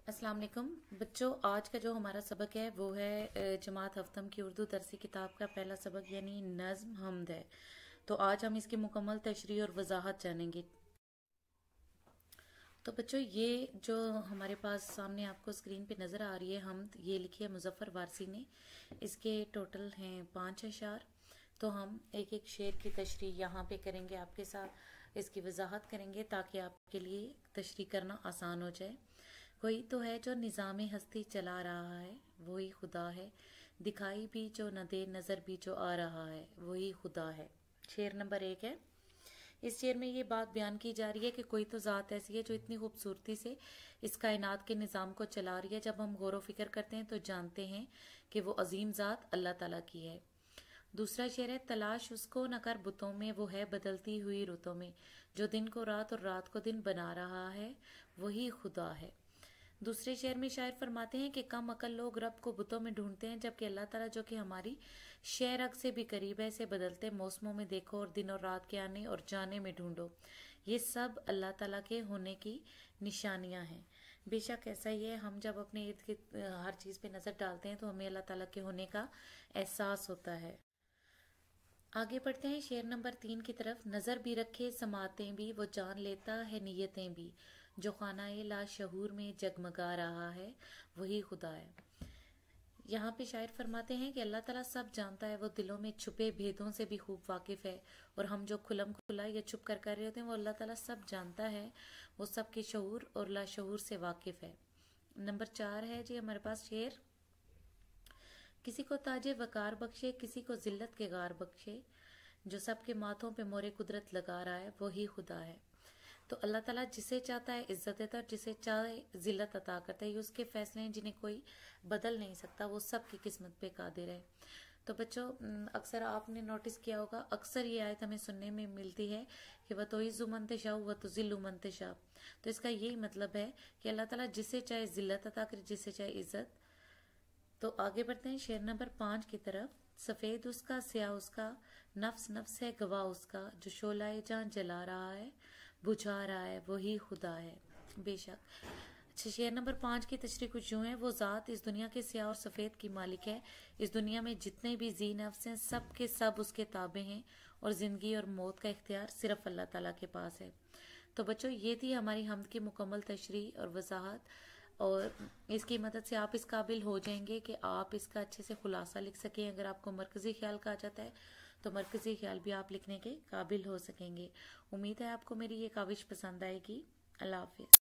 अस्सलाम वालेकुम बच्चों। आज का जो हमारा सबक है वो है जमात हफ्तम की उर्दू दरसी किताब का पहला सबक यानी नज़्म हमद है। तो आज हम इसकी मुकम्मल तशरीह और वजाहत जानेंगे। तो बच्चों ये जो हमारे पास सामने आपको स्क्रीन पे नज़र आ रही है हमद, ये लिखी है मुज़फ़्फ़र वारसी ने। इसके टोटल हैं 5 अशार। तो हम एक एक शेर की तशरीह यहाँ पे करेंगे, आपके साथ इसकी वजाहत करेंगे ताकि आपके लिए तशरीह करना आसान हो जाए। कोई तो है जो निज़ाम हस्ती चला रहा है, वही खुदा है। दिखाई भी जो न दे, नज़र भी जो आ रहा है, वही खुदा है। शेर नंबर 1 है। इस शेर में ये बात बयान की जा रही है कि कोई तो ज़ात ऐसी है जो इतनी खूबसूरती से इस कायनात के निज़ाम को चला रही है। जब हम गौर व फिक्र करते हैं तो जानते हैं कि वो अजीम ज़ात अल्लाह ताला की है। दूसरा शेर है, तलाश उसको न कर बुतों में, वो है बदलती हुई रुतों में। जो दिन को रात और रात को दिन बना रहा है, वही खुदा है। दूसरे शेर में शायर फरमाते हैं कि कम अकल लोग रब को बुतों में ढूंढते हैं, जबकि अल्लाह ताला जो कि हमारी शेरग से भी करीब है, इसे बदलते मौसमों में देखो और दिन और रात के आने और जाने में ढूंढो। ये सब अल्लाह ताला के होने की निशानियां हैं। बेशक ऐसा ही है, हम जब अपने इर्द गिर्द हर चीज़ पे नज़र डालते हैं तो हमें अल्लाह ताला के होने का एहसास होता है। आगे बढ़ते हैं शेर नंबर 3 की तरफ। नज़र भी रखे समातें भी, वो जान लेता है नीयतें भी। जो खानाए लाशहूर में जगमगा रहा है, वही खुदा है। यहाँ पे शायर फरमाते हैं कि अल्लाह ताला सब जानता है, वो दिलों में छुपे भेदों से भी खूब वाकिफ है। और हम जो खुलम खुला या छुप कर रहे होते हैं, वो अल्लाह ताला सब जानता है, वो सब के शऊर और लाशहूर से वाकिफ है। नंबर 4 है जी हमारे पास शेर। किसी को ताजे वकार बख्शे, किसी को जिल्लत के गार बख्शे। जो सबके माथों पे मोरे कुदरत लगा रहा है, वही खुदा है। तो अल्लाह ताला जिसे चाहता है इज्जत देता है और जिसे चाहे जिल्लत अता करता है। ये उसके फैसले हैं जिन्हें कोई बदल नहीं सकता, वो सब की किस्मत पे कादिर है। तो बच्चों, अक्सर आपने नोटिस किया होगा, अक्सर ये आयत हमें सुनने में मिलती है कि वह तो इज़्ज़ु मन तशा व तुज़िल्लु मन तशा। तो इसका यही मतलब है कि अल्लाह ताला जिसे चाहे जिल्लत अता करे, जिसे चाहे इज्जत। तो आगे बढ़ते हैं शेर नंबर 5 की तरफ। सफ़ेद उसका स्याह उसका, नफ्स नफ्स है गवाह उसका। जो शोलाए जहाँ जला रहा है, बुझा रहा है, वही खुदा है। बेशक। अच्छा, शेर नंबर 5 की तशरीह कुछ यूं है। वो ज़ात इस दुनिया के स्याह और सफ़ेद की मालिक है। इस दुनिया में जितने भी जी नफ्स हैं, सब के सब उसके ताबे हैं और ज़िंदगी और मौत का इख्तियार सिर्फ अल्लाह ताला के पास है। तो बच्चों, ये थी हमारी हमद की मुकम्मल तशरीह और वजाहत। और इसकी मदद से आप इस काबिल हो जाएंगे कि आप इसका अच्छे से खुलासा लिख सकें। अगर आपको मरकज़ी ख्याल कहा जाता है तो मरकज़ी ख्याल भी आप लिखने के काबिल हो सकेंगे। उम्मीद है आपको मेरी ये काविश पसंद आएगी। अल्लाह हाफिज़।